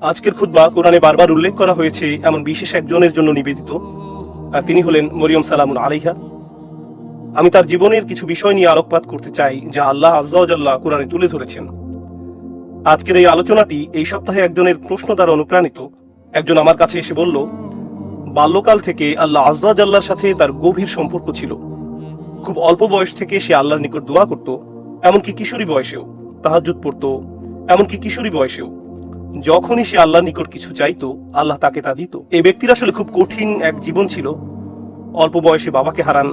আজকের খুতবা কোরআনে বারবার উল্লেখ করা হয়েছে এমন বিশেষ একজনের জন্য নিবেদিত, আর তিনি হলেন মরিয়ম সালামুন আলাইহা। আমি তার জীবনের কিছু বিষয় নিয়ে আলোকপাত করতে চাই যা আল্লাহ আযজা ওয়া জাল্লা কোরআনে তুলে ধরেছেন। আজকের এই আলোচনাটি এই সপ্তাহে একজনের প্রশ্ন দ্বারা অনুপ্রাণিত। একজন আমার কাছে এসে বলল, বাল্যকাল থেকে আল্লাহ আযজা ওয়া জাল্লার সাথে তার গভীর সম্পর্ক ছিল। খুব অল্প বয়স থেকে সে আল্লাহর নিকট দোয়া করত, এমনকি কিশোরী বয়সেও তাহাজ্জুদ পড়তো, এমনকি কিশোরী বয়সেও যখনই সে আল্লাহর নিকট কিছু চাইতো আল্লাহ তাকে তা দিত। এই ব্যক্তির আসলে খুব কঠিন এক জীবন ছিল। অল্প বয়সে বাবাকে হারান,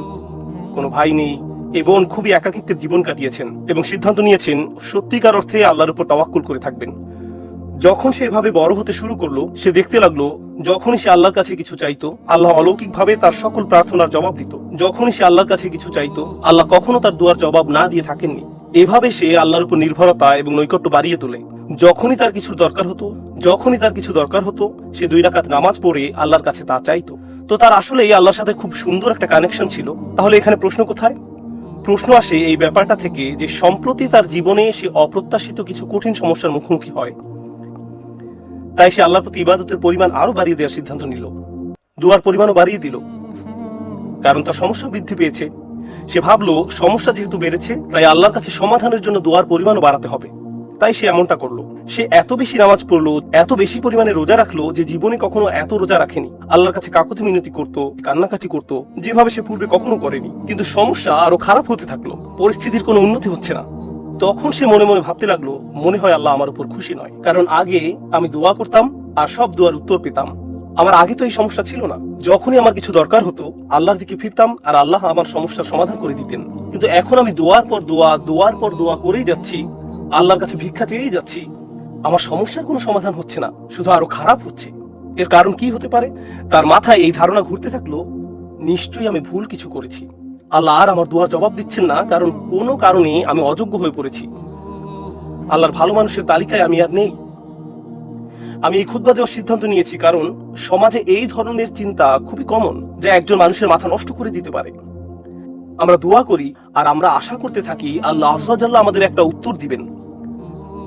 কোনো ভাই নেই, এবং খুবই একাকিত্বের জীবন কাটিয়েছেন এবং সিদ্ধান্ত নিয়েছেন সত্যিকার অর্থে আল্লাহর উপর তাওয়াক্কুল করে থাকবেন। যখন সে এভাবে বড় হতে শুরু করলো, সে দেখতে লাগলো যখনই সে আল্লাহর কাছে কিছু চাইতো আল্লাহ অলৌকিকভাবে তার সকল প্রার্থনার জবাব দিত। যখনই সে আল্লাহর কাছে কিছু চাইতো আল্লাহ কখনো তার দুয়ার জবাব না দিয়ে থাকেননি। এভাবে সে আল্লাহর উপর নির্ভরতা এবং নৈকট্য বাড়িয়ে তোলে। যখনই তার কিছু দরকার হতো সে 2 রাকাত নামাজ পড়ে আল্লাহর কাছে তা চাইতো। তো তার আসলে এই আল্লাহর সাথে খুব সুন্দর একটা কানেকশন ছিল। তাহলে এখানে প্রশ্ন কোথায়? প্রশ্ন আসে এই ব্যাপারটা থেকে যে সম্প্রতি তার জীবনে সে অপ্রত্যাশিত কিছু কঠিন সমস্যার মুখোমুখি হয়। তাই সে আল্লাহর প্রতি ইবাদতের পরিমাণ আরো বাড়িয়ে দেওয়ার সিদ্ধান্ত নিল, দুয়ার পরিমাণও বাড়িয়ে দিল, কারণ তার সমস্যা বৃদ্ধি পেয়েছে। সে ভাবলো সমস্যা যেহেতু বেড়েছে তাই আল্লাহর কাছে সমাধানের জন্য দুয়ার পরিমাণও বাড়াতে হবে। তাই সে এমনটা করলো। সে এত বেশি নামাজ পড়লো, এত বেশি পরিমাণে রোজা রাখলো যে জীবনে কখনো এত রোজা রাখেনি। আল্লাহর কাছে কাকুতি মিনতি করতো, কান্নাকাটি করতো, যেভাবে সে পূর্বে কখনো করেনি। কিন্তু সমস্যা আরো খারাপ হতে থাকলো, পরিস্থিতির কোনো উন্নতি হচ্ছে না। তখন সে মনে মনে ভাবতে লাগলো, মনে হয় আল্লাহ আমার উপর খুশি নয়, কারণ আগে আমি দোয়া করতাম আর সব দোয়ার উত্তর পেতাম। আমার আগে তো এই সমস্যা ছিল না। যখনই আমার কিছু দরকার হতো আল্লাহর দিকে ফিরতাম আর আল্লাহ আমার সমস্যার সমাধান করে দিতেন। কিন্তু এখন আমি দোয়ার পর দোয়া করেই যাচ্ছি, আল্লাহর কাছে ভিক্ষা চেয়েই যাচ্ছি, আমার সমস্যার কোনো সমাধান হচ্ছে না, শুধু আরো খারাপ হচ্ছে। এর কারণ কি হতে পারে? তার মাথায় এই ধারণা ঘুরতে থাকলো, নিশ্চয়ই আমি ভুল কিছু করেছি। আল্লাহ আর আমার দোয়ার জবাব দিচ্ছেন না, কারণ কোনো কারণে আমি অযোগ্য হয়ে পড়েছি। আল্লাহর ভালো মানুষের তালিকায় আমি আর নেই। আমি এই খুতবা দেওয়ার সিদ্ধান্ত নিয়েছি কারণ সমাজে এই ধরনের চিন্তা খুবই কমন, যা একজন মানুষের মাথা নষ্ট করে দিতে পারে। আমরা দোয়া করি আর আমরা আশা করতে থাকি আল্লাহ আযজা ওয়া জাল্লা আমাদের একটা উত্তর দিবেন,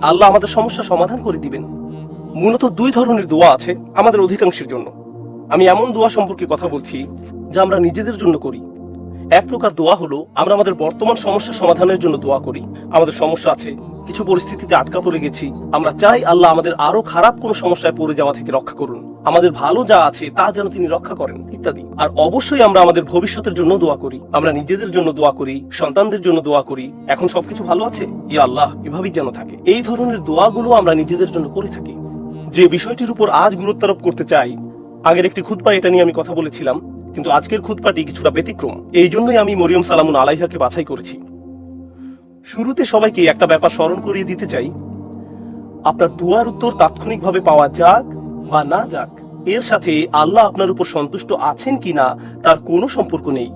আল্লাহ আমাদের সমস্যা সমাধান করে দিবেন। মূলত 2 ধরনের দোয়া আছে আমাদের অধিকাংশের জন্য। আমি এমন দোয়া সম্পর্কে কথা বলছি যা আমরা নিজেদের জন্য করি। এক প্রকার দোয়া হলো আমরা আমাদের বর্তমান সমস্যা সমাধানের জন্য দোয়া করি। আমাদের সমস্যা আছে, কিছু পরিস্থিতিতে আটকা পড়ে গেছি, আমরা চাই আল্লাহ আমাদের আরো খারাপ কোনো সমস্যায় পড়ে যাওয়া থেকে রক্ষা করুন, আমাদের ভালো যা আছে তা যেন তিনি রক্ষা করেন, ইত্যাদি। আর অবশ্যই আমরা আমাদের ভবিষ্যতের জন্য দোয়া করি, আমরা নিজেদের জন্য দোয়া করি, সন্তানদের জন্য দোয়া করি, এখন সবকিছু ভালো আছে, ইয়া আল্লাহ এভাবেই যেন থাকে। এই ধরনের দোয়াগুলো আমরা নিজেদের জন্য করে থাকি। যে বিষয়টির উপর আজ গুরুত্বারোপ করতে চাই, আগের একটি খুতবায় এটা নিয়ে আমি কথা বলেছিলাম, কিন্তু আজকের খুতবাটি কিছুটা ব্যতিক্রম। এই জন্যই আমি মরিয়ম সালামুন আলাইহাকে বাছাই করেছি। শুরুতে সবাইকে একটা ব্যাপার স্মরণ করিয়ে দিতে চাই, আপনার দুয়ার উত্তর তাৎক্ষণিকভাবে পাওয়া যাক বা না যাক, এর সাথে আল্লাহ আপনার উপর সন্তুষ্ট আছেন কিনা তার কোনো সম্পর্ক নেই।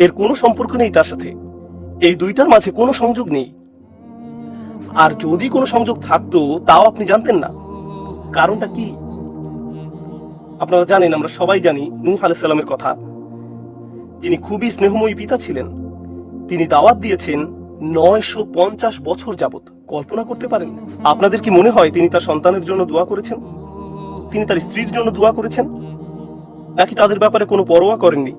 এর কোনো সম্পর্ক নেই তার সাথে। এই দুইটার মাঝে কোনো সংযোগ নেই। আর যদি কোনো সংযোগ থাকতো তাও আপনি জানতেন না। কারণটা কি? আপনারা জানেন, আমরা সবাই জানি নূহ আলাইহিস সালামের কথা, যিনি খুবই স্নেহময়ী পিতা ছিলেন। তিনি দাওয়াত দিয়েছেন 950 বছর যাবত। কল্পনা করতে পারেন? আপনাদের কি মনে হয় তিনি তার সন্তানের জন্য দোয়া করেছেন? তিনি তার স্ত্রীর জন্য দোয়া করেছেন? নাকি তাদের ব্যাপারে কোনো পরোয়া করেননি?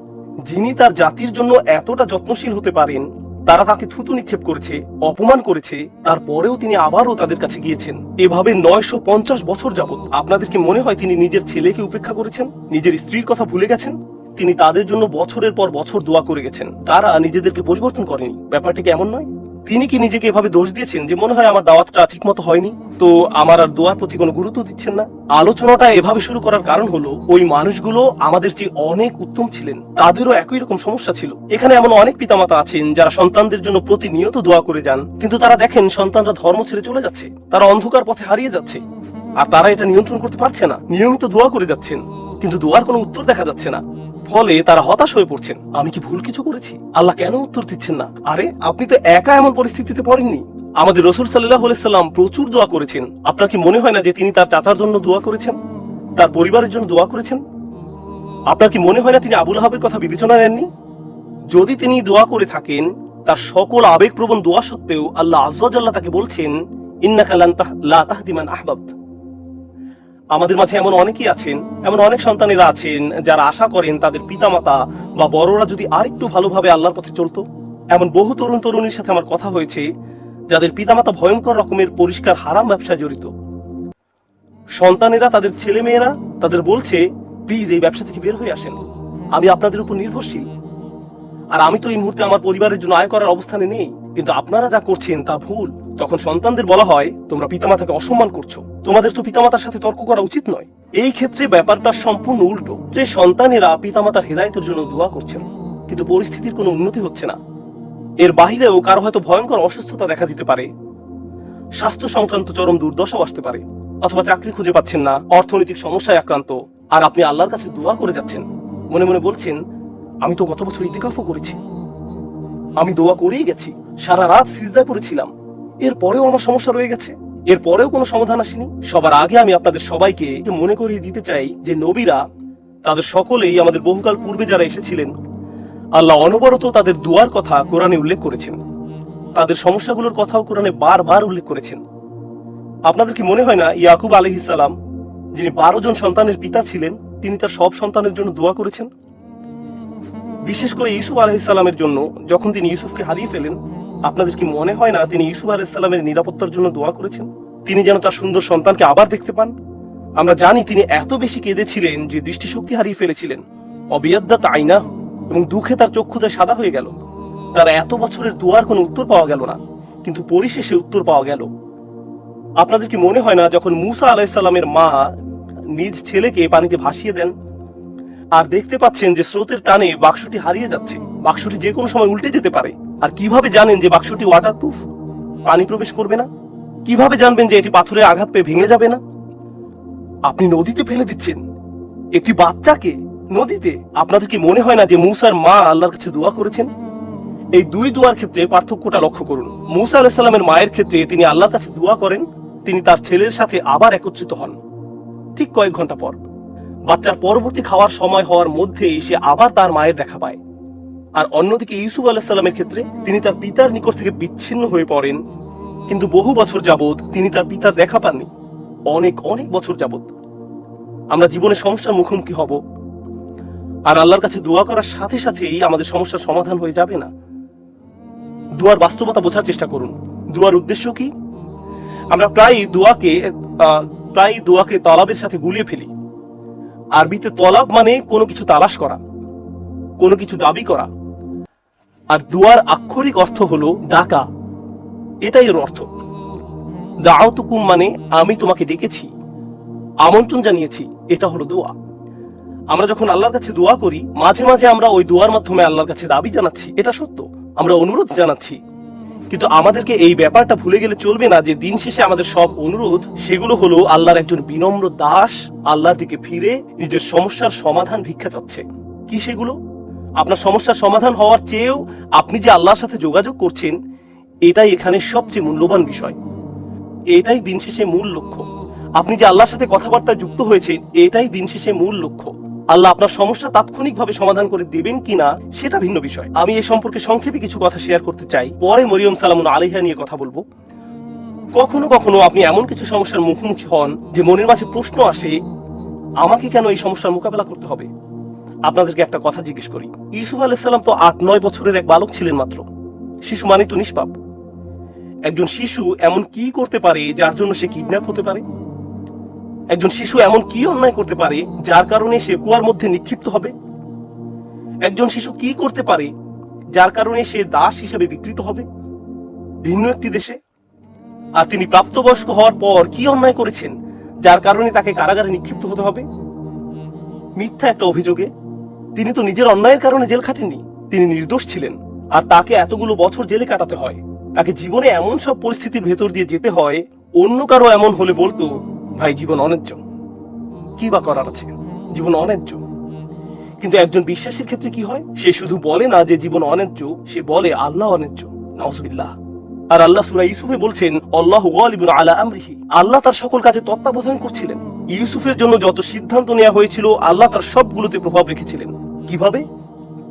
যিনি তার জাতির জন্য এতটা যত্নশীল হতে পারেন, তারা তাকে থুতু নিক্ষেপ করেছে, অপমান করেছে, তারপরেও তিনি আবারও তাদের কাছে গিয়েছেন। এভাবে 950 বছর যাবত। আপনাদের কি মনে হয় তিনি নিজের ছেলেকে উপেক্ষা করেছেন, নিজের স্ত্রীর কথা ভুলে গেছেন? তিনি তাদের জন্য বছরের পর বছর দোয়া করে গেছেন, তারা নিজেদেরকে পরিবর্তন করেনি। ব্যাপারটি কি এমন নয়? তিনি কি নিজেকে এভাবে দোষ দিয়েছেন যে মনে হয় আমার দাওয়াতটা ঠিক মতো হয়নি, তো আমার আর দোয়ার প্রতি কোনো গুরুত্ব দিচ্ছেন না? আলোচনাটা এভাবে শুরু করার কারণ হলো, ওই মানুষগুলো আমাদের চেয়ে অনেক উত্তম ছিলেন, তাদেরও একই রকম সমস্যা ছিল। এখানে এমন অনেক পিতামাতা আছেন যারা সন্তানদের জন্য প্রতিনিয়ত দোয়া করে যান, কিন্তু তারা দেখেন সন্তানরা ধর্ম ছেড়ে চলে যাচ্ছে, তারা অন্ধকার পথে হারিয়ে যাচ্ছে, আর তারা এটা নিয়ন্ত্রণ করতে পারছে না। নিয়মিত দোয়া করে যাচ্ছেন, কিন্তু দোয়ার কোনো উত্তর দেখা যাচ্ছে না। ফলে তারা হতাশ হয়ে পড়ছেন, আমি কি ভুল কিছু করেছি? আল্লাহ কেন উত্তর দিচ্ছেন না? আরে আপনি তো একা এমন পরিস্থিতিতে পড়েননি। আমাদের রাসূল সাল্লাল্লাহু আলাইহি সাল্লাম প্রচুর দোয়া করেছেন। আপনার কি মনে হয় না যে তিনি তার চাচার জন্য দোয়া করেছেন, তার পরিবারের জন্য দোয়া করেছেন? আপনার কি মনে হয় না তিনি আবু লাহাবের কথা বিবেচনা নেননি? যদি তিনি দোয়া করে থাকেন, তার সকল আবেগপ্রবণ দোয়া সত্ত্বেও আল্লাহ আযজা ওয়া জাল্লা তাকে বলছেন, ইন্নাকা লা তাহদি মান আহবাবত, আমাদের মাঝে এমন অনেকেই আছেন, এমন অনেক সন্তানেরা আছেন যারা আশা করেন তাদের পিতামাতা বা বড়রা যদি আরেকটু ভালোভাবে আল্লাহর পথে চলতো। এমন বহু তরুণ তরুণীর সাথে আমার কথা হয়েছে যাদের পিতামাতা ভয়ঙ্কর রকমের পরিষ্কার হারাম ব্যবসায় জড়িত। সন্তানেরা, তাদের ছেলে মেয়েরা তাদের বলছে, প্লিজ এই ব্যবসা থেকে বের হয়ে আসেন, আমি আপনাদের উপর নির্ভরশীল, আর আমি তো এই মুহূর্তে আমার পরিবারের জন্য আয় করার অবস্থানে নেই। কিন্তু আপনারা যা করছেন তা ভুল। যখন সন্তানদের বলা হয় তোমরা পিতামাতাকে অসম্মান করছো, তোমাদের তো পিতামাতার সাথে তর্ক করা উচিত নয়, এই ক্ষেত্রে ব্যাপারটা সম্পূর্ণ উল্টো। যে সন্তানেরা পিতামাতার হেদায়েতের জন্য দোয়া করছেন কিন্তু পরিস্থিতির কোনো উন্নতি হচ্ছে না। এর বাহিরেও কারো হয়তো ভয়ঙ্কর অসুস্থতা দেখা দিতে পারে, স্বাস্থ্য সংক্রান্ত চরম দুর্দশাও আসতে পারে, অথবা চাকরি খুঁজে পাচ্ছেন না, অর্থনৈতিক সমস্যায় আক্রান্ত, আর আপনি আল্লাহর কাছে দোয়া করে যাচ্ছেন, মনে মনে বলছেন, আমি তো গত বছর ইতিকাফও করেছি, আমি দোয়া করেই গেছি, সারা রাত সিজদায় পড়েছিলাম, এরপরেও আমার সমস্যা রয়ে গেছে, এরপরেও কোনো সমাধান আসেনি। সবার আগে আমি আপনাদের সবাইকে মনে করিয়ে দিতে চাই যে নবীরা, তাদের সকলেই, আমাদের বহুকাল পূর্বে যারা এসেছিলেন, আল্লাহ অনবরত তাদের দোয়ার কথা কোরআনে উল্লেখ করেছেন, তাদের সমস্যাগুলোর কথাও কোরআনে বারবার উল্লেখ করেছেন। আপনাদের কি মনে হয় না ইয়াকুব আলাইহিস সালাম, যিনি 12 জন সন্তানের পিতা ছিলেন, তিনি তার সব সন্তানের জন্য দোয়া করেছেন? বিশেষ করে ইউসুফ আলাইহিস সালামের জন্য, যখন তিনি ইউসুফকে হারিয়ে ফেলেন, আপনাদের কি মনে হয় না তিনি ইউসুফ আলাইহিস সালামের নিরাপত্তার জন্য দোয়া করেছেন, তিনি যেন তার সুন্দর সন্তানকে আবার দেখতে পান? আমরা জানি তিনি এত বেশি কেঁদেছিলেন যে দৃষ্টিশক্তি হারিয়ে ফেলেছিলেন, অবিয়াদ্দাত আইনাহ, এবং দুঃখে তার চক্ষুতে সাদা হয়ে গেল। তার এত বছরের দোয়ার কোনো উত্তর পাওয়া গেল না, কিন্তু পরিশেষে উত্তর পাওয়া গেল। আপনাদের কি মনে হয় না যখন মুসা আলাইহিস সালামের মা নিজ ছেলেকে পানিতে ভাসিয়ে দেন, আর দেখতে পাচ্ছেন যে স্রোতের টানে বাক্সটি হারিয়ে যাচ্ছে, বাক্সটি যে কোনো সময় উল্টে যেতে পারে, আর কিভাবে জানেন যে বাক্সটি ওয়াটারপ্রুফ, পানি প্রবেশ করবে না? কিভাবে জানবেন যে এটি পাথরে আঘাত পেয়ে ভেঙে যাবে না? আপনি নদীতে ফেলে দিচ্ছেন একটি বাচ্চাকে, নদীতে। আপনাদের কি মনে হয় না যে মুসার মা আল্লাহর কাছে দোয়া করেছেন? এই দুই দোয়ার ক্ষেত্রে পার্থক্যটা লক্ষ্য করুন। মুসা আলাইহিস সালামের মায়ের ক্ষেত্রে তিনি আল্লাহর কাছে দোয়া করেন, তিনি তার ছেলের সাথে আবার একত্রিত হন ঠিক কয়েক ঘন্টা পর। বাচ্চার পরবর্তী খাওয়ার সময় হওয়ার মধ্যেই সে আবার তার মায়ের দেখা পায়। আর অন্যদিকে ইউসুফ আলাইহিস সালামের ক্ষেত্রে তিনি তার পিতার নিকট থেকে বিচ্ছিন্ন হয়ে পড়েন, কিন্তু বহু বছর যাবত তিনি তার পিতার দেখা পাননি, অনেক অনেক বছর যাবত। আমরা জীবনে সমস্যার মুখোমুখি হব, আর আল্লাহর কাছে দোয়া করার সাথে সাথেই আমাদের সমস্যার সমাধান হয়ে যাবে না। দোয়ার বাস্তবতা বোঝার চেষ্টা করুন। দোয়ার উদ্দেশ্য কি? আমরা প্রায় দোয়াকে তলাবের সাথে গুলিয়ে ফেলি। আরবিতে তলাব মানে কোনো কিছু তালাশ করা, কোনো কিছু দাবি করা, আর দোয়ার আক্ষরিক অর্থ হলো ডাকা, এটাই এর অর্থ। দাওতুকুম মানে আমি তোমাকে ডেকেছি, আমন্ত্রণ জানিয়েছি, এটা হলো দোয়া। আমরা যখন আল্লাহর কাছে দোয়া করি, মাঝে মাঝে আমরা ওই দোয়ার মাধ্যমে আল্লাহর কাছে দাবি জানাচ্ছি, এটা সত্য, আমরা অনুরোধ জানাচ্ছি, কিন্তু আমাদেরকে এই ব্যাপারটা ভুলে গেলে চলবে না যে দিন শেষে আমাদের সব অনুরোধ, সেগুলো হলো আল্লাহর একজন বিনম্র দাস আল্লাহর দিকে ফিরে নিজের সমস্যার সমাধান ভিক্ষা চাচ্ছে। কি সেগুলো? আপনার সমস্যার সমাধান হওয়ার চেয়েও আপনি যে আল্লাহর সাথে যোগাযোগ করছেন, এটাই এখানে সবচেয়ে মূল্যবান বিষয়, এটাই দিন শেষে মূল লক্ষ্য। আপনি যে আল্লাহর সাথে কথাবার্তায় যুক্ত হয়েছেন, এটাই দিন শেষে মূল লক্ষ্য। আল্লাহ আপনার সমস্যা তাৎক্ষণিকভাবে সমাধান করে দেবেন কিনা সেটা ভিন্ন বিষয়। আমি এ সম্পর্কে সংক্ষেপে কিছু কথা শেয়ার করতে চাই, পরে মরিয়ম সালামুন আলাইহা নিয়ে কথা বলবো। কখনো কখনো আপনি এমন কিছু সমস্যার মুখোমুখি হন যে মনের মাঝে প্রশ্ন আসে, আমাকে কেন এই সমস্যার মোকাবেলা করতে হবে? আপনাদেরকে একটা কথা জিজ্ঞেস করি, ইউসুফ আলাইহিস সালাম তো 8-9 বছরের এক বালক ছিলেন মাত্র। শিশু মানে তো নিষ্পাপ। একজন শিশু এমন কি করতে পারে যার জন্য সে কিডন্যাপ হতে পারে? একজন শিশু এমন কি অন্যায় করতে পারে যার কারণে সে কুয়ার মধ্যে নিক্ষিপ্ত হবে? একজন শিশু কি করতে পারে যার কারণে সে দাস হিসেবে বিকৃত হবে ভিন্ন একটি দেশে? আর তিনি প্রাপ্তবয়স্ক হওয়ার পর কি অন্যায় করেছেন যার কারণে তাকে কারাগারে নিক্ষিপ্ত হতে হবে মিথ্যা একটা অভিযোগে? তিনি তো নিজের অন্যায়ের কারণে জেল খাটেননি, তিনি নির্দোষ ছিলেন, আর তাকে এতগুলো বছর জেলে কাটাতে হয়। তাকে জীবনে এমন সব পরিস্থিতির ভেতর দিয়ে যেতে হয়, অন্য কারো এমন হলে বলতো, ভাই জীবন অন্যায্য, কি বা করার আছে, জীবন অন্যায্য। কিন্তু একজন বিশ্বাসীর ক্ষেত্রে কি হয়? সে শুধু বলে না যে জীবন অন্যায্য, সে বলে আল্লাহ অন্যায্য, নাউজুবিল্লাহ। আর আল্লাহ সূরা ইউসুফে বলছেন, আল্লাহু গালিবুন আলা আমরিহি, আল্লাহ তার সকল কাজে তত্ত্বাবধান করছিলেন। ইউসুফের জন্য যত সিদ্ধান্ত নেওয়া হয়েছিল, আল্লাহ তার সবগুলোতে প্রভাব রেখেছিলেন। কিভাবে?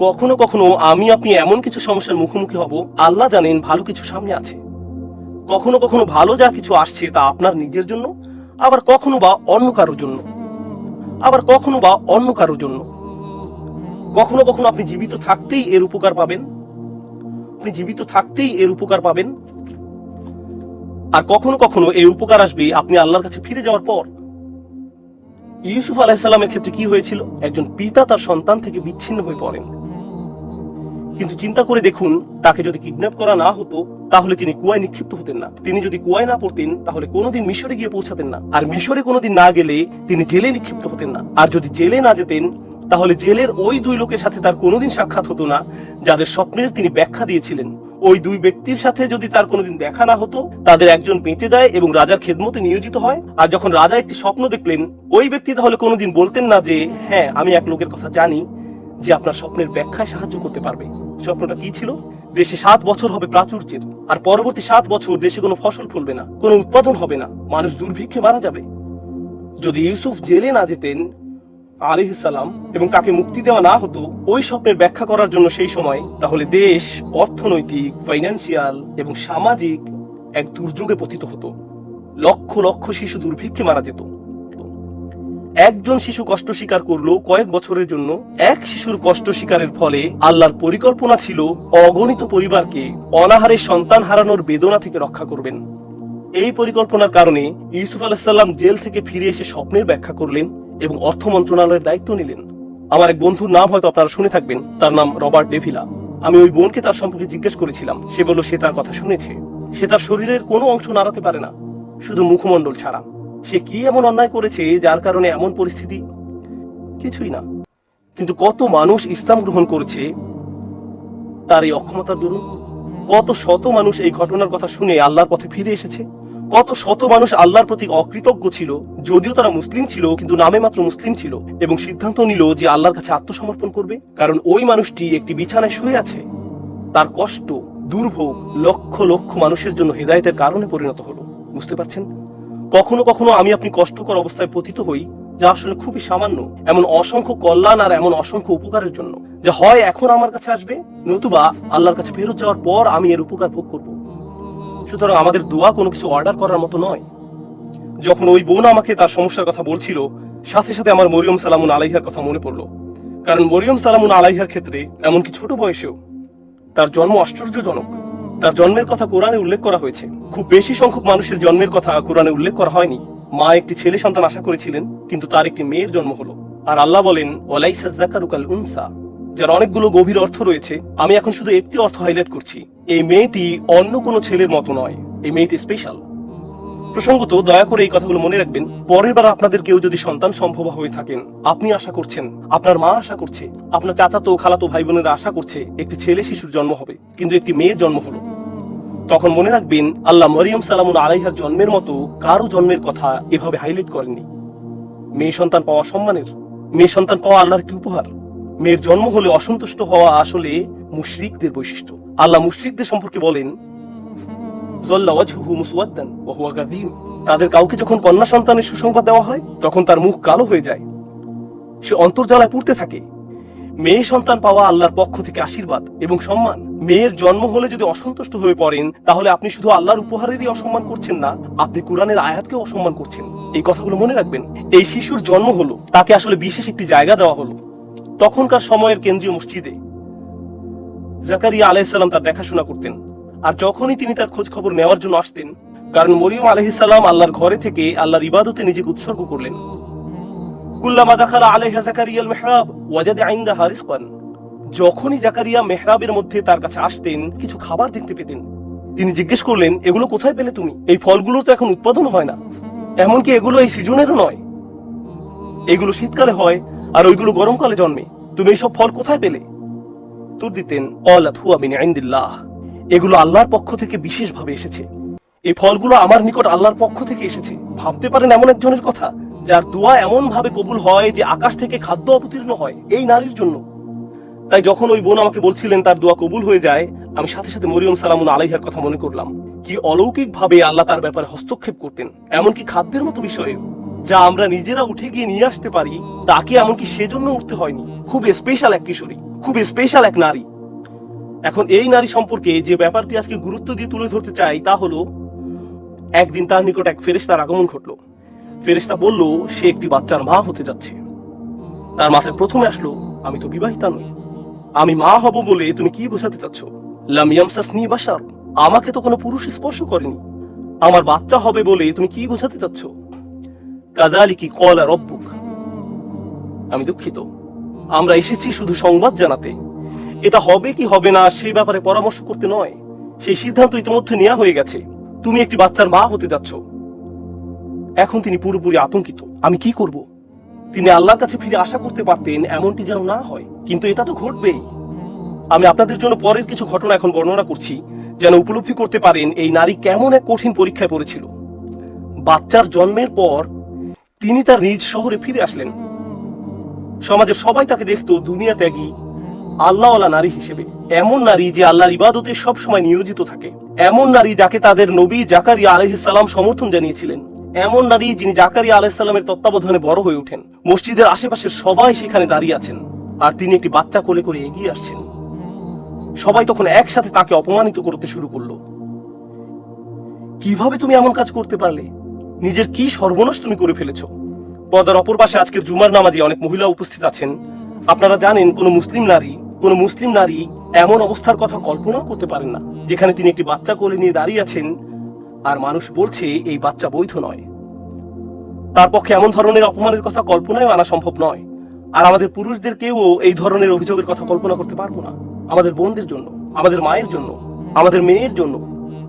কখনো কখনো আমি আপনি এমন কিছু সমস্যার মুখোমুখি হব, আল্লাহ জানেন ভালো কিছু সামনে আছে। কখনো কখনো ভালো যা কিছু আসছে তা আপনার নিজের জন্য, আবার কখনো বা অন্য কারোর জন্য, আবার কখনো বা অন্য কারোর জন্য। কখনো কখনো আপনি জীবিত থাকতেই এর উপকার পাবেন, আপনি জীবিত থাকতেই এর উপকার পাবেন, আর কখনো কখনো এই উপকার আসবে আপনি আল্লাহর কাছে ফিরে যাওয়ার পর। ইউসুফ আলাইহিসসালামের ক্ষেত্রে কি হয়েছিল? একজন পিতা তার সন্তান থেকে বিচ্ছিন্ন হয়ে পড়েন, কিন্তু চিন্তা করে দেখুন, তাকে যদি কিডন্যাপ করা না হতো তাহলে তিনি কুয়ায় নিক্ষিপ্ত হতেন না। তিনি যদি কুয়ায় না পড়তেন তাহলে কোনোদিন মিশরে গিয়ে পৌঁছাতেন না, আর মিশরে কোনোদিন না গেলে তিনি জেলে নিক্ষিপ্ত হতেন না। আর যদি জেলে না যেতেন তাহলে জেলের ওই দুই লোকের সাথে তার কোনোদিন সাক্ষাৎ হতো না যাদের স্বপ্নের তিনি ব্যাখ্যা দিয়েছিলেন। ওই দুই ব্যক্তির সাথে যদি তার কোনোদিন দেখা না হতো, তাদের একজন বেঁচে যায় এবং রাজার খেদমতে নিয়োজিত হয়। আর যখন রাজা একটি স্বপ্ন দেখলেন, ওই ব্যক্তি তাহলে কোনোদিন বলতেন না যে হ্যাঁ, আমি এক লোকের কথা জানি যে আপনার স্বপ্নের ব্যাখ্যায় সাহায্য করতে পারবে। স্বপ্নটা কি ছিল? দেশে 7 বছর হবে প্রাচুর্যের, আর পরবর্তী 7 বছর দেশে কোনো ফসল ফলবে না, কোনো উৎপাদন হবে না, মানুষ দুর্ভিক্ষে মারা যাবে। যদি ইউসুফ জেলে না যেতেন আলাইহিস সালাম এবং তাকে মুক্তি দেওয়া না হতো ওই স্বপ্নের ব্যাখ্যা করার জন্য সেই সময়, তাহলে দেশ অর্থনৈতিক, ফাইন্যান্সিয়াল এবং সামাজিক এক দুর্যোগে পতিত হতো। লক্ষ লক্ষ শিশু দুর্ভিক্ষে মারা যেত। একজন শিশু কষ্ট স্বীকার করলো কয়েক বছরের জন্য। এক শিশুর কষ্ট স্বীকারের ফলে আল্লাহর পরিকল্পনা ছিল অগণিত পরিবারকে অনাহারে সন্তান হারানোর বেদনা থেকে রক্ষা করবেন। এই পরিকল্পনার কারণে ইউসুফ আলাইহিস সালাম জেল থেকে ফিরে এসে স্বপ্নের ব্যাখ্যা করলেন এবং অর্থ মন্ত্রণালয়ের দায়িত্ব নিলেন। আমার এক বন্ধুর নাম হয়তো আপনারা শুনে থাকবেন, তার নাম রবার্ট ডেভিলা। আমি ওই বোনকে তার সম্পর্কে জিজ্ঞেস করেছিলাম, সে বলল সে তার কথা শুনেছে। সে তার শরীরের কোনো অংশ নাড়াতে পারে না, শুধু মুখমণ্ডল ছাড়া। সে কি এমন অন্যায় করেছে যার কারণে এমন পরিস্থিতি? কিছুই না। কিন্তু কত মানুষ ইসলাম গ্রহণ করেছে তার এই অক্ষমতার দরুন। কত শত মানুষ এই ঘটনার কথা শুনে আল্লাহর পথে ফিরে এসেছে। কত শত মানুষ আল্লাহর প্রতি অকৃতজ্ঞ ছিল, যদিও তারা মুসলিম ছিল, কিন্তু নামে মাত্র মুসলিম ছিল, এবং সিদ্ধান্ত নিল যে আল্লাহর কাছে আত্মসমর্পণ করবে। কারণ ওই মানুষটি একটি বিছানায় শুয়ে আছে, তার কষ্ট, দুর্ভোগ লক্ষ লক্ষ মানুষের জন্য হেদায়েতের কারণে পরিণত হলো। বুঝতে পারছেন? কখনো কখনো আমি আপনি কষ্টকর অবস্থায় পতিত হই, যা আসলে খুবই সামান্য, এমন অসংখ্য কল্যাণ আর এমন অসংখ্য উপকারের জন্য, যা হয় এখন আমার কাছে আসবে, নতুবা আল্লাহর কাছে ফেরত যাওয়ার পর আমি এর উপকার ভোগ করব। সুতরাং আমাদের দোয়া কোনো কিছু অর্ডার করার মতো নয়। যখন ওই বোন আমাকে তার সমস্যার কথা বলছিল, সাথে সাথে আমার মরিয়ম সালামুন আলাইহার কথা মনে পড়লো। কারণ মরিয়ম সালামুন আলাইহার ক্ষেত্রে এমনকি ছোট বয়সেও তার জন্ম আশ্চর্যজনক। তার জন্মের কথা কোরআনে উল্লেখ করা হয়েছে। খুব বেশি সংখ্যক মানুষের জন্মের কথা কোরআনে উল্লেখ করা হয়নি। মা একটি ছেলে সন্তান আশা করেছিলেন, কিন্তু তার একটি মেয়ের জন্ম হলো। আর আল্লাহ বলেন, ওয়ালাইসা যাকারু কাল উনসা, যার অনেকগুলো গভীর অর্থ রয়েছে। আমি এখন শুধু একটি অর্থ হাইলাইট করছি। এই মেয়েটি অন্য কোনো ছেলের মতো নয়, এই মেয়েটি স্পেশাল। প্রসঙ্গত, দয়া করে এই কথাগুলো মনে রাখবেন। পরের বার আপনাদের কেউ যদি সন্তান সম্ভব হয়ে থাকেন, আপনি আশা করছেন, আপনার মা আশা করছে, আপনার চাচাতো খালাতো ভাই বোনেরা আশা করছে একটি ছেলে শিশুর জন্ম হবে, কিন্তু একটি মেয়ের জন্ম হলো, তখন মনে রাখবেন আল্লাহ মরিয়ম সালামুন আলাইহার জন্মের মতো কারো জন্মের কথা এভাবে হাইলাইট করেননি। মেয়ে সন্তান পাওয়া সম্মানের, মেয়ে সন্তান পাওয়া আল্লাহর একটি উপহার। মেয়ের জন্ম হলে অসন্তুষ্ট হওয়া আসলে মুশরিকদের বৈশিষ্ট্য। আল্লাহ মুশরিকদের সম্পর্কে বলেন, তাদের কাউকে যখন কন্যা সন্তানের সুসংবাদ দেওয়া হয় তখন তার মুখ কালো হয়ে যায়, সে অন্তর্জালায় পুড়তে থাকে। মেয়ে সন্তান পাওয়া আল্লাহর পক্ষ থেকে আশীর্বাদ এবং সম্মান। মেয়ের জন্ম হলে যদি অসন্তুষ্ট হয়ে পড়েন, তাহলে আপনি শুধু আল্লাহর উপহারেরই অসম্মান করছেন না, আপনি কোরআনের আয়াতকেও অসম্মান করছেন। এই কথাগুলো মনে রাখবেন। এই শিশুর জন্ম হলো, তাকে আসলে বিশেষ একটি জায়গা দেওয়া হলো। তখনকার সময়ের কেন্দ্রীয় মসজিদে জাকারিয়া আলাইহিস সালাম তার দেখাশোনা করতেন। আর যখনই তিনি তার খোঁজ খবর নেওয়ার জন্য আসতেন, কারণ মরিয়ম আলাইহিস সালাম আল্লাহর ঘরে থেকে আল্লাহর ইবাদতে নিজেকে উৎসর্গ করলেন। কুল্লামা দাখালা আলাইহা জাকারিয়াল মিহরাব ওয়াজাদা ইনদাহা রিজকান, যখনই জাকারিয়া মেহরাবের মধ্যে তার কাছে আসতেন, কিছু খাবার দেখতে পেতেন। তিনি জিজ্ঞেস করলেন, এগুলো কোথায় পেলে তুমি? এই ফলগুলো তো এখন উৎপাদন হয় না, এমনকি এগুলো এই সিজনেরও নয়, এগুলো শীতকালে হয় আর ওইগুলো গরমকালে জন্মে, তুমি এইসব ফল কোথায় পেলে? উত্তর দিতেন, ক্বালাত হুয়া মিন ইনদিল্লাহ, এগুলো আল্লাহর পক্ষ থেকে বিশেষভাবে এসেছে। এই ফলগুলো আমার নিকট আল্লাহর পক্ষ থেকে এসেছে। ভাবতে পারেন এমন একজনের কথা যার দোয়া এমন ভাবে কবুল হয় যে আকাশ থেকে খাদ্য অবতীর্ণ হয় এই নারীর জন্য। তাই যখন ওই বোন আমাকে বলছিলেন তার দোয়া কবুল হয়ে যায়, আমি সাথে সাথে মরিয়ম সালামুন আলাইহার কথা মনে করলাম। কি অলৌকিক ভাবে আল্লাহ তার ব্যাপারে হস্তক্ষেপ করতেন, এমনকি খাদ্যের মতো বিষয়ে, যা আমরা নিজেরা উঠে গিয়ে নিয়ে আসতে পারি, তাকে এমনকি সেজন্য উঠতে হয়নি। খুব স্পেশাল এক কিশোরী, খুব স্পেশাল এক নারী। এখন এই নারী সম্পর্কে যে ব্যাপারটি আজকে গুরুত্ব দিয়ে তুলে ধরতে চাই তা হলো, একদিন তার নিকট এক ফেরেশতার আগমন ঘটল। ফেরেশতা বলল সে একটি বাচ্চার মা হতে যাচ্ছে। তার মাথায় প্রথমে আসলো, আমি তো বিবাহিতা নই, আমি মা হব বলে তুমি কি বোঝাতে চাচ্ছ? লাম ইয়ামসাসনি বাশার, আমাকে তো কোনো পুরুষ স্পর্শ করেনি, আমার বাচ্চা হবে বলে তুমি কি বোঝাতে চাচ্ছ? কাযালিকি ক্বালা রাব্বুক, আমি দুঃখিত, আমরা এসেছি শুধু সংবাদ জানাতে, এটা হবে কি হবে না সেই ব্যাপারে পরামর্শ করতে নয়। সেই সিদ্ধান্ত ইতিমধ্যে নেওয়া হয়ে গেছে, তুমি একটি বাচ্চার মা হতে যাচ্ছ। এখন তিনি পুরোপুরি আতঙ্কিত, আমি কি করব? তিনি আল্লাহর কাছে ফিরে আশা করতে পারতেন এমনটি যেন না হয়, কিন্তু এটা তো ঘটবেই। আমি আপনাদের জন্য পরের কিছু ঘটনা এখন বর্ণনা করছি, যেন উপলব্ধি করতে পারেন এই নারী কেমন এক কঠিন পরীক্ষায় পড়েছিল। বাচ্চার জন্মের পর তিনি তার নিজ শহরে ফিরে আসলেন। সমাজের সবাই তাকে দেখতো দুনিয়া ত্যাগী, আল্লাহওয়ালা নারী হিসেবে, এমন নারী যে আল্লাহর ইবাদতে সব সময় নিয়োজিত থাকে, এমন নারী যাকে তাদের নবী জাকারিয়া আলাইহিস সালাম সমর্থন জানিয়েছিলেন, এমন নারী যিনি জাকারিয়া আলাইহিস সালামের তত্ত্বাবধানে বড় হয়ে ওঠেন। মসজিদের আশেপাশের সবাই সেখানে দাঁড়িয়ে আছেন, আর তিনি একটি বাচ্চা কোলে করে এগিয়ে আসছেন। সবাই তখন একসাথে তাকে অপমানিত করতে শুরু করলো। কিভাবে তুমি এমন কাজ করতে পারলে? নিজের কি সর্বনাশ তুমি করে ফেলেছো? পর্দার অপর পাশে আজকের জুমার নামাজে অনেক মহিলা উপস্থিত আছেন। আপনারা জানেন কোন মুসলিম নারী এমন অবস্থার কথা কল্পনাও করতে পারেন না, যেখানে তিনি একটি বাচ্চা কোলে নিয়ে দাঁড়িয়ে আছেন আর মানুষ বলছে এই বাচ্চা বৈধ নয়। তার পক্ষে এমন ধরনের অপমানের কথা কল্পনায় আনা সম্ভব নয়। আর আমাদের পুরুষদেরকেও এই ধরনের অভিযোগের কথা কল্পনা করতে পারবো না। আমাদের বোনদের জন্য, আমাদের মায়ের জন্য, আমাদের মেয়ের জন্য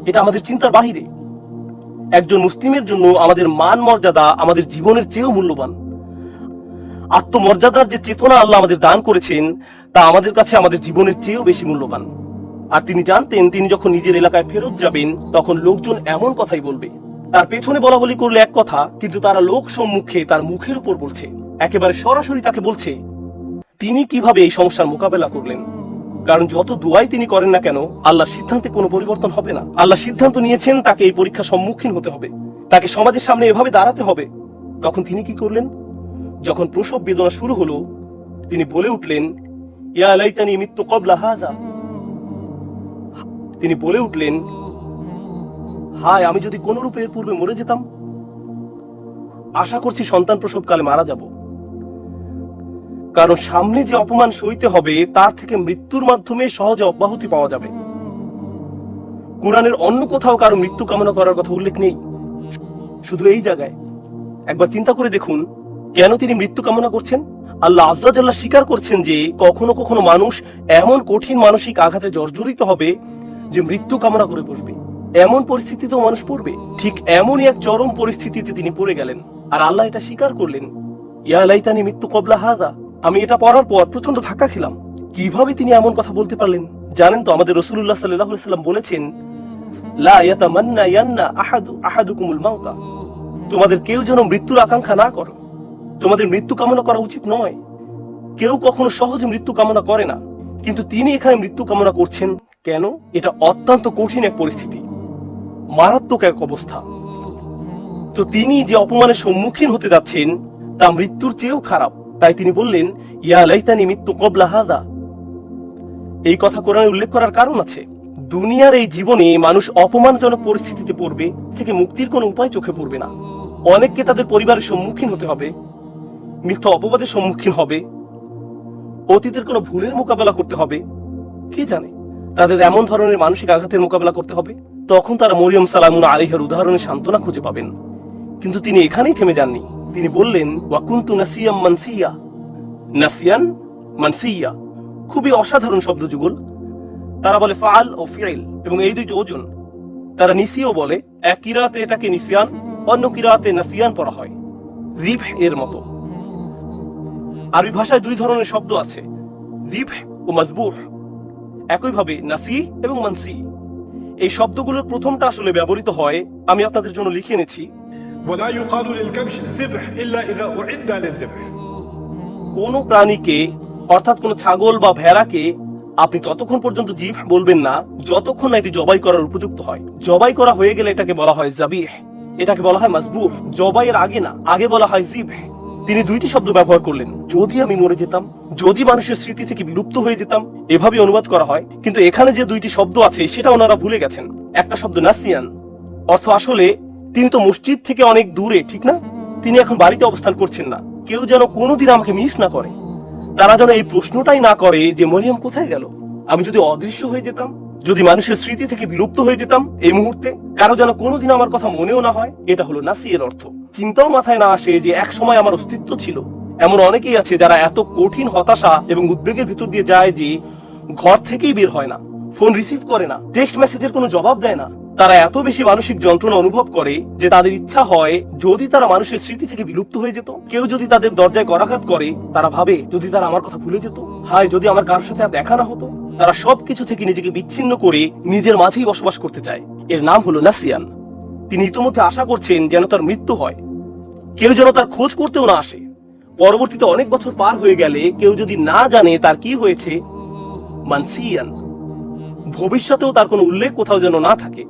এটা আমাদের চিন্তার বাহিরে। একজন মুসলিমের জন্য আমাদের মান মর্যাদা আমাদের জীবনের চেয়েও মূল্যবান। আত্মমর্যাদার যে চেতনা আল্লাহ আমাদের দান করেছেন তা আমাদের কাছে আমাদের জীবনের চেয়েও বেশি মূল্যবান। আর তিনি জানতেন তিনি যখন নিজের এলাকায় ফেরত যাবেন তখন লোকজন এমন কথাই বলবে। তার পেছনে বলা বলি করলে এক কথা, কিন্তু তারা লোক সম্মুখে তার মুখের উপর বলছে, একেবারে সরাসরি তাকে বলছে তিনি কিভাবে এই সমস্যার মোকাবেলা করলেন। কারণ যত দুয়াই তিনি করেন না কেন, আল্লাহর সিদ্ধান্তে কোনো পরিবর্তন হবে না। আল্লাহ সিদ্ধান্ত নিয়েছেন তাকে এই পরীক্ষার সম্মুখীন হতে হবে, তাকে সমাজের সামনে এভাবে দাঁড়াতে হবে। তখন তিনি কি করলেন? যখন প্রসব বেদনা শুরু হলো তিনি বলে উঠলেন, ইয়া লাইতানি মিততু ক্বাবলা হাযা, তিনি বলে উঠলেন, হায় আমি যদি কোন রূপে এর পূর্বে মরে যেতাম। আশা করছি সন্তান প্রসবকালে মারা যাব, কারণ সামনে যে অপমান সইতে হবে তার থেকে মৃত্যুর মাধ্যমে সহজে অব্যাহতি পাওয়া যাবে। কুরআনের অন্য কোথাও কারো মৃত্যু কামনা করার কথা উল্লেখ নেই, শুধু এই জায়গায়। একবার চিন্তা করে দেখুন কেন তিনি মৃত্যু কামনা করছেন। আল্লাহ আযজা ওয়া জাল্লা স্বীকার করছেন যে কখনো কখনো মানুষ এমন কঠিন মানসিক আঘাতে জর্জরিত হবে যে মৃত্যু কামনা করে বসবে। এমন পরিস্থিতিতেও মানুষ পড়বে। ঠিক এমনই এক চরম পরিস্থিতিতে তিনি পড়ে গেলেন, আর আল্লাহ এটা স্বীকার করলেন, ইয়া লাইতানি মিততু ক্বাবলা হাযা। আমি এটা পড়ার পর প্রচন্ড ধাক্কা খেলাম। কিভাবে তিনি এমন কথা বলতে পারলেন? জানেন তো আমাদের রাসূলুল্লাহ সাল্লাল্লাহু আলাইহি ওয়াসাল্লাম বলেছেন, লা ইয়াতামান্না ইয়ান্না আহাদুকুমুল মাউতা, তোমাদের কেউ যেন মৃত্যুর আকাঙ্ক্ষা না করো। তোমাদের মৃত্যু কামনা করা উচিত নয়। কেউ কখনো সহজে মৃত্যু কামনা করে না, কিন্তু তিনি এখানে মৃত্যু কামনা করছেন কেন? এটা অত্যন্ত কঠিন এক পরিস্থিতি, মারাত্মক এক অবস্থা। তো তিনি যে অপমানের সম্মুখীন হতে যাচ্ছেন তা মৃত্যুর চেয়েও খারাপ। তাই তিনি বললেন, ইয়া লাইতানি মিততু ক্বাবলা হাযা। এই কথা কোরআনে উল্লেখ করার কারণ আছে। দুনিয়ার এই জীবনে মানুষ অপমানজনক পরিস্থিতিতে পড়বে, থেকে মুক্তির কোনো উপায় চোখে পড়বে না। অনেককে তাদের পরিবারের সম্মুখীন হতে হবে, মিথ্যা অপবাদের সম্মুখীন হবে, অতীতের কোনো ভুলের মোকাবেলা করতে হবে। কে জানে তাদের এমন ধরনের মানসিক আঘাতের মোকাবেলা করতে হবে। তখন তারা মরিয়ম সালামুন আলাইহার উদাহরণে সান্ত্বনা খুঁজে পাবেন। কিন্তু তিনি এখানেই থেমে যাননি। তিনি বললেন, ওয়া কুনতু নাসিয়াম মানসিয়া। নাসিয়ান মানসিয়া খুবই অসাধারণ শব্দ যুগল। তারা বলে ফাল ও ফিইল, এবং এই দুইটি ওজন। তারা নিসিও বলে, এক কিরাতে এটাকে নিসিয়ান, অন্য কিরাতে নাসিয়ান পড়া হয়, জিবহ এর মতো। আরবি ভাষায় দুই ধরনের শব্দ আছে, জিবহ ও মাজবুহ। একইভাবে নাসি এবং মানসি, এই শব্দগুলোর প্রথমটা আসলে ব্যবহৃত হয়, আমি আপনাদের জন্য লিখে এনেছি। ولا يقال للكبش ذبح إلا إذا أعد للذبح। কোন প্রাণীকে, অর্থাৎ কোন ছাগল বা ভেড়াকে আপনি ততক্ষণ পর্যন্ত জিবহ বলবেন না যতক্ষণ না এটি জবাই করার উপযুক্ত হয়। জবাই করা হয়ে গেলে এটাকে বলা হয় যাবিহ, এটাকে বলা হয় মাজবুহ। জবাইয়ের আগে না, আগে বলা হয় জিবহ। তিনি দুইটি শব্দ ব্যবহার করলেন, যদি আমি মরে যেতাম, যদি মানুষের স্মৃতি থেকে বিলুপ্ত হয়ে যেতাম, এভাবে অনুবাদ করা হয়। কিন্তু এখানে যে দুইটি শব্দ আছে সেটা ওনারা ভুলে গেছেন। একটা শব্দ নাসিয়ান, অর্থ আসলে তিনি তো মসজিদ থেকে অনেক দূরে, ঠিক না? তিনি এখন বাড়িতে অবস্থান করছেন না। কেউ যেন কোনোদিন আমাকে মিস না করে, তারা যেন এই প্রশ্নটাই না করে যে মরিয়ম কোথায় গেল। আমি যদি অদৃশ্য হয়ে যেতাম, যদি মানুষের স্মৃতি থেকে বিলুপ্ত হয়ে যেতাম এই মুহূর্তে, কারো যেন কোনোদিন আমার কথা মনেও না হয়। এটা হলো নাসিয়ের অর্থ। চিন্তাও মাথায় না আসে যে এক সময় আমার অস্তিত্ব ছিল। এমন অনেকেই আছে যারা এত কঠিন হতাশা এবং উদ্বেগের ভিতর দিয়ে যায় যে ঘর থেকেই বের হয় না, ফোন রিসিভ করে না, টেক্সট মেসেজের কোনো জবাব দেয় না। তারা এত বেশি মানসিক যন্ত্রণা অনুভব করে যে তাদের ইচ্ছা হয় যদি তারা মানুষের স্মৃতি থেকে বিলুপ্ত হয়ে যেত। কেউ যদি তাদের দরজায় করাঘাত করে, তারা ভাবে যদি তারা আমার কথা ভুলে যেত, হায় যদি আমার কারোর সাথে আর দেখা না হতো। তারা সবকিছু থেকে নিজেকে বিচ্ছিন্ন করে নিজের মাঝেই বসবাস করতে চায়। এর নাম হলো নাসিয়ান। তিনি ইতিমধ্যে আশা করছেন যেন তার মৃত্যু হয়, কেউ যেন তার খোঁজ করতেও না আসে। পরবর্তীতে অনেক বছর পার হয়ে গেলে কেউ যদি না জানে তার কি হয়েছে, মানসিয়ান, ভবিষ্যতেও তার কোনো উল্লেখ কোথাও যেন না থাকে।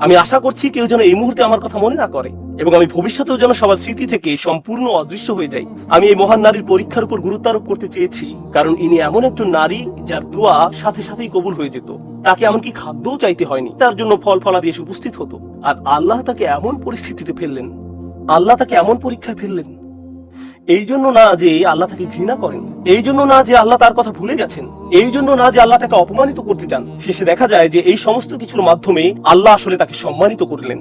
আমি আশা করছি কেউ যেন এই মুহূর্তে আমার কথা মনে না করে, এবং আমি ভবিষ্যতেও যেন সবার স্মৃতি থেকে সম্পূর্ণ অদৃশ্য হয়ে যাই। আমি এই মহান নারীর পরীক্ষার উপর গুরুত্ব আরোপ করতে চেয়েছি, কারণ ইনি এমন একজন নারী যার দোয়া সাথে সাথেই কবুল হয়ে যেত। তাকে এমনকি খাদ্যও চাইতে হয়নি, তার জন্য ফল ফলাদি এসে উপস্থিত হতো। আর আল্লাহ তাকে এমন পরিস্থিতিতে ফেললেন, আল্লাহ তাকে এমন পরীক্ষায় ফেললেন, এই জন্য না যে আল্লাহ তাকে ঘৃণা করেন, এই জন্য না যে আল্লাহ তার কথা ভুলে গেছেন, এই জন্য না যে আল্লাহ তাকে অপমানিত করতে চান। শেষে দেখা যায় যে এই সমস্ত কিছুর মাধ্যমে আল্লাহ আসলে তাকে সম্মানিত করলেন।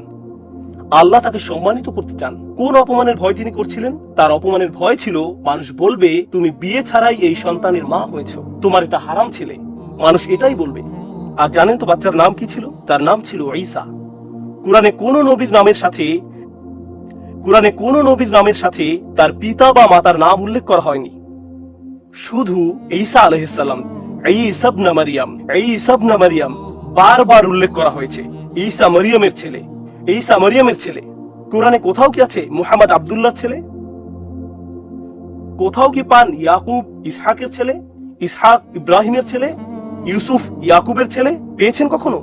আল্লাহ তাকে সম্মানিত করতে চান। কোন অপমানের ভয় তিনি করছিলেন? তার অপমানের ভয় ছিল মানুষ বলবে তুমি বিয়ে ছাড়াই এই সন্তানের মা হয়েছ, তোমার এটা হারাম ছেলে। মানুষ এটাই বলবে। আর জানেন তো বাচ্চার নাম কি ছিল? তার নাম ছিল ঈসা। কোরআনে কোন নবীর নামের সাথে তার পিতা বা মাতার নাম উল্লেখ করা হয়নি। শুধু ঈসা আলাইহিস সালাম, ঈসা ইবনে মারইয়াম বারবার উল্লেখ করা হয়েছে। ঈসা মরিয়মের ছেলে। কোরআনে কোথাও কি আছে মুহাম্মদ আব্দুল্লাহর ছেলে? কোথাও কি পান ইয়াকুব ইসহাকের ছেলে, ইসহাক ইব্রাহিমের ছেলে, ইউসুফ ইয়াকুবের ছেলে? পেয়েছেন কখনো?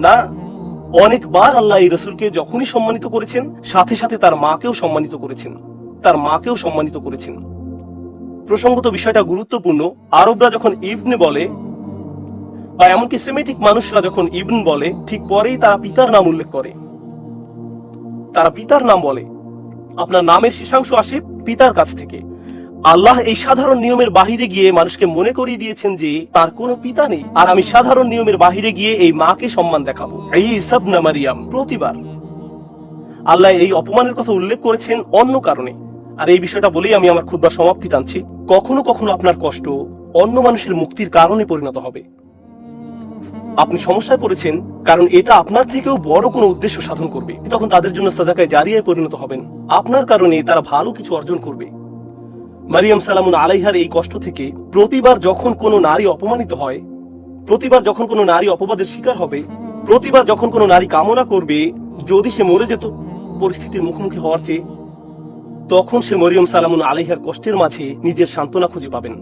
না। অনেকবার আল্লাহ এই রাসূলকে যখনই সম্মানিত করেছেন, সাথে সাথে তার মাকেও সম্মানিত করেছেন। প্রসঙ্গত বিষয়টা গুরুত্বপূর্ণ। আরবরা যখন ইবনে বলে, বা এমনকি সেমিটিক মানুষরা যখন ইবন বলে, ঠিক পরেই তারা পিতার নাম উল্লেখ করে। তারা পিতার নাম বলে। আপনার নামের শেষাংশ আসে পিতার কাছ থেকে। আল্লাহ এই সাধারণ নিয়মের বাহিরে গিয়ে মানুষকে মনে করিয়ে দিয়েছেন যে তার কোনো পিতা নেই, আর আমি সাধারণ নিয়মের বাহিরে গিয়ে এই মাকে সম্মান দেখাবো। ঈসা ইবনে মারইয়াম। প্রতিবার আল্লাহ এই অপমানের কথা উল্লেখ করেছেন অন্য কারণে। আর এই বিষয়টা বলেই আমি আমার খুতবার সমাপ্তি টানছি। কখনো কখনো আপনার কষ্ট অন্য মানুষের মুক্তির কারণে পরিণত হবে। আপনি সমস্যায় পড়েছেন কারণ এটা আপনার থেকেও বড় কোনো উদ্দেশ্য সাধন করবে, তখন তাদের জন্য সাদাকায়ে জারিয়ায় পরিণত হবেন। আপনার কারণে তারা ভালো কিছু অর্জন করবে। মারিয়াম সালামুন আলাইহার এই কষ্ট থেকে প্রতিবার যখন কোনো নারী অপমানিত হয়, প্রতিবার যখন কোনো নারী অপবাদের শিকার হবে, প্রতিবার যখন কোনো নারী কামনা করবে যদি সে মরে যেত পরিস্থিতির মুখোমুখি হওয়ার চেয়ে, তখন সে মরিয়ম সালামুন আলাইহার কষ্টের মাঝে নিজের সান্ত্বনা খুঁজে পাবেন।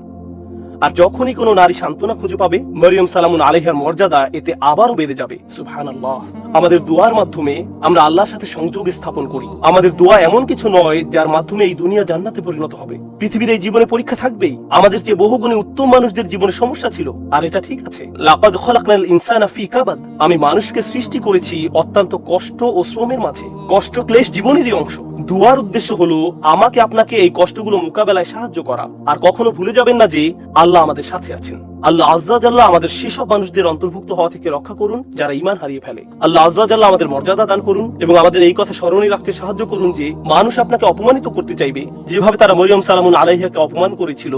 আর যখনই কোনো নারী সান্ত্বনা খুঁজে পাবে, মরিয়ম সালামুন আলাইহার মর্যাদা এতে আবারও বেড়ে যাবে। সুবহানাল্লাহ। আমাদের দোয়ার মাধ্যমে আমরা আল্লাহর সাথে সংযোগ স্থাপন করি। আমাদের দোয়া এমন কিছু নয় যার মাধ্যমে এই দুনিয়া জান্নাতে পরিণত হবে। পৃথিবীর এই জীবনে পরীক্ষা থাকবেই। আমাদের যে বহুগুণে উত্তম মানুষদের জীবনে সমস্যা ছিল, আর এটা ঠিক আছে। লাকাদ খালাকনাল ইনসানা ফি কাবাদ। আমি মানুষকে সৃষ্টি করেছি অত্যন্ত কষ্ট ও শ্রমের মাঝে। কষ্ট ক্লেশ জীবনেরই অংশ। দোয়ার উদ্দেশ্য হলো আমাকে আপনাকে এই কষ্টগুলো মোকাবেলায় সাহায্য করা। আর কখনো ভুলে যাবেন না যে আল্লাহ আমাদের সাথে আছেন। আল্লাহ আজ্জা জাল্লাহ আমাদের সেসব মানুষদের অন্তর্ভুক্ত হওয়া থেকে রক্ষা করুন যারা ঈমান হারিয়ে ফেলে। আল্লাহ আজ্জা জাল্লাহ আমাদের মর্যাদা দান করুন এবং আমাদের এই কথা স্মরণে রাখতে সাহায্য করুন যে মানুষ আপনাকে অপমানিত করতে চাইবে যেভাবে তারা মরিয়ম সালামুন আলাইহাকে অপমান করেছিল।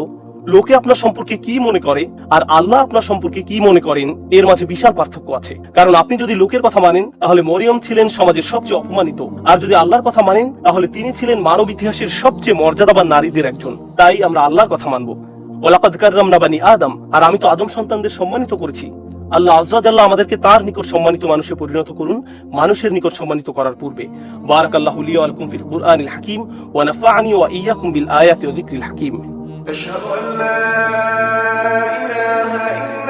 লোকে আপনার সম্পর্কে কি মনে করে আর আল্লাহ আপনার সম্পর্কে কি মনে করেন, এর মাঝে বিশাল পার্থক্য আছে। কারণ আপনি যদি লোকের কথা মানেন তাহলে মরিয়ম ছিলেন সমাজের সবচেয়ে অপমানিত, আর যদি আল্লাহর কথা মানেন তাহলে তিনি ছিলেন মানব ইতিহাসের সবচেয়ে মর্যাদাবান নারীদের একজন। তাই আমরা আল্লাহর কথা মানব। ওয়ালাকাদ কাররামনা বানি আদম। আর আমি তো আদম সন্তানদের সম্মানিত করেছি। আল্লাহ আজ্জা জাল্লাহ আমাদেরকে তার নিকট সম্মানিত মানুষে পরিণত করুন, মানুষের নিকট সম্মানিত করার পূর্বে। বারাকাল্লাহু লি ওয়া লাকুম ফিল কুরআনিল হাকীম ওয়া নাফা'নি ওয়া ইয়্যাকুম বিল আয়াতি ওয়া যিকরিল হাকীম। أشهد أن لا إله إلا